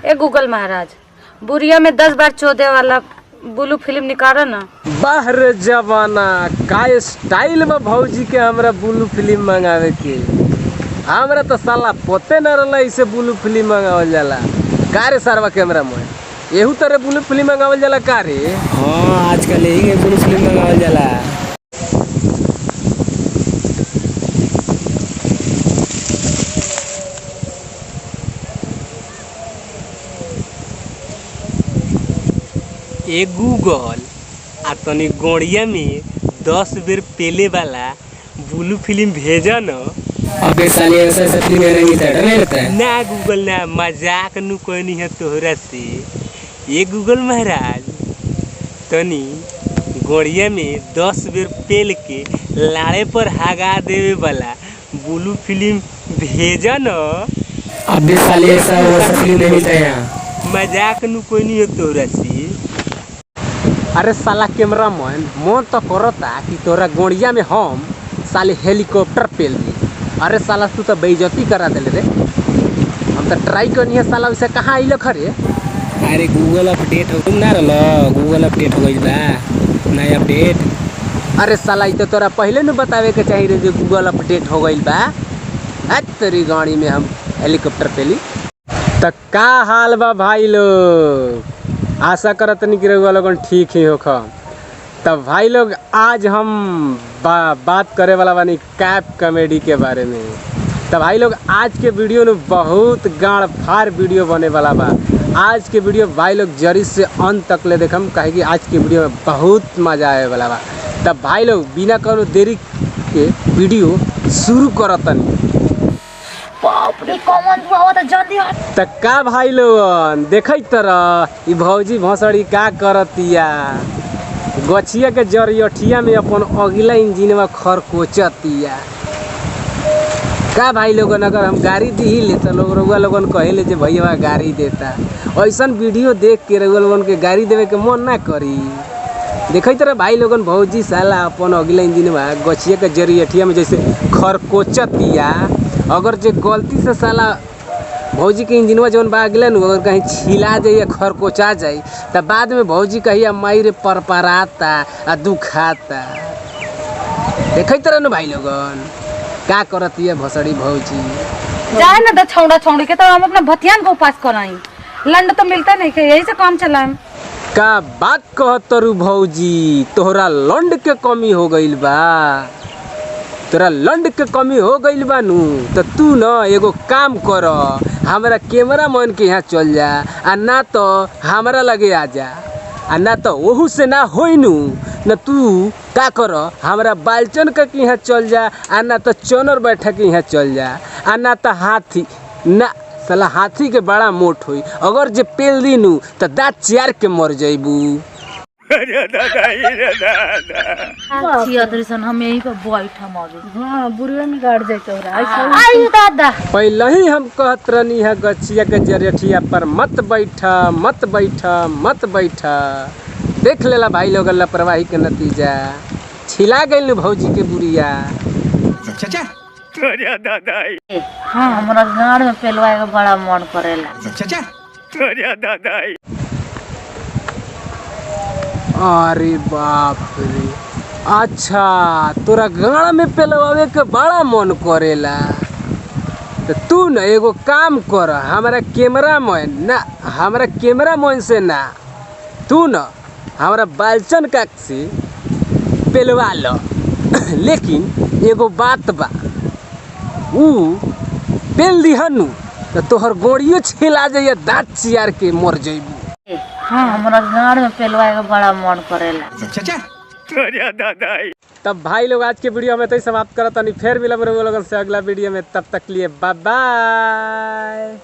ए Google महाराज, बुढ़िया में 10 बार चोदे वाला ब्लू फिल्म निकालो ना। बाहर जमाना का स्टाइल में भौजी के हमरा ब्लू फिल्म मंगावे के, हमरा तो साला पते न रहला इसे ब्लू फिल्म मंगावल जाला। का रे सारवा कैमरा में एहू तरह ब्लू फिल्म मंगावल जाला का रे? हाँ, आजकल यही ब्लू फिल्म मंगावल जाला। ए गूगल आ तनी गोड़िया में 10 बेर पेले वाला ब्लू फिल्म भेजा न। अबे साले ऐसा फिल्म नहीं रहता है ना गूगल ना, मजाक नु कोई है तोहरा से। ये गूगल महाराज तनी गोड़िया में 10 बेर पेल के लाड़े पर हगा देवे वाला ब्लू फिल्म भेजा न। अबे साले ऐसा फिल्म नहीं मिलता है। मजाक नु कोई नहीं है तोहरा से। अरे साला कैमरा मैन, मन तो करता कि तोरा गोड़िया में हम साले हेलीकॉप्टर पेल दी। अरे साला तू तो बेइज्जती करा दिले रे। हम तो ट्राई करनी है साला, उसे कहाँ आइल खरे? अरे गूगल अपडेट हो तुम ना रलो, गूगल अपडेट हो गई बा, नया अपडेट। अरे साला ये तो तोरा पहले न बतावे के चाहिए रे, जो गूगल अपडेट हो गई बा। तेरी गाड़ी में हम हेलीकॉप्टर पेली। तो का हाल बा भाई लोग? आशा करत नहीं कि रउआ लोगन ठीक ही हो खा। तब भाई लोग आज हम बात करे वाला बानी कैप कॉमेडी के बारे में। तब भाई लोग आज के वीडियो में बहुत गाड़ फाड़ वीडियो बने वाला बा। आज के वीडियो भाई लोग जरी से अंत तक ले देखम, काहे कि आज के वीडियो में बहुत मजा आए वाला बा। तब भाई लोग बिना कोनो देरी के वीडियो शुरू करतनी। त का भाई लोगन देखत तरह ई भौजी भौसड़ी का करतिया, गछिया के जरियठिया में अपन अगला इंजनवा खरकोचतिया। का भाई लोगन अगर हम गाड़ी दी ले तो लोग रउआ लोगन कहेले जे भैया गाड़ी देता। ऐसन वीडियो देख के रउआ लोगन के गाड़ी देवे के मन ना करी। देखत तरह भाई लोगन भौजी साला अपन अगला इंजनवा गछिया के जरियठिया में जैसे खरकोचतिया। अगर जे गलती से साला भौजी के इंजनवा जौन बा अगला नु अगर कहीं छिला जाए या खरकोचा जाए तो बाद में भौजी कहिया माई रे परपराता आ दुखाता। देखत तरह न भाई लोगन का करती है भसड़ी भौजी। जाए ना द छौड़ा छौड़ी के, तो हम अपना भतियान को उपास कराई। लंड तो मिलता नहीं के, यही से काम चलाएं। का बात कहतरू भौजी, तोहरा लंड के कमी हो गइल बा। तोरा लंड के कमी हो गइल बा नु तो तू न एगो काम कर, हमारा कैमरा मैन के यहाँ चल जा, आ ना तो हमारा लगे आ जा। आ ना तो ओहू से ना होई नु न तू का कर, हमारा बालचन के यहाँ चल जा, आ ना तो चोनर बैठा के यहाँ चल जा, आ ना तो हाथी ना साला हाथी के बड़ा मोट होई। अगर जे पेल दी नु तो दाँत चियार के मर जइबू। हम यही पे बैठम अभी। हाँ, बुढ़िया में गाड़ जाए आई दादा। पहले ही हम कहत रहनी है गछिया के जरियठिया पर मत बैठा मत बैठा मत बैठा। देख लेला भाई लोग लापरवाही के नतीजा, छिला गइल भौजी के बुढ़िया। हाँ, हमारा गाड़ में पेलवाए का बड़ा मन करेला। अरे बाप रे, अच्छा तोरा गाड़ में पेलवावे के बड़ा मन करेला। तो तू न एगो काम कर, हमारा कैमरा मैन से ना, तू न हमारा बालचन का से पेलवा लो। लेकिन एगो बात बा, ऊ पेल दिहनु तो तोहर गोड़ियो छिला जाइए, दाँत चियार के मर जइबू। हाँ, हमारा गाड़ में पेलवाए का बड़ा मन करेला। तब भाई लोग आज के वीडियो में तो समाप्त करत, फिर मिलब लोगन से अगला वीडियो में। तब तक लिए बाय बाय।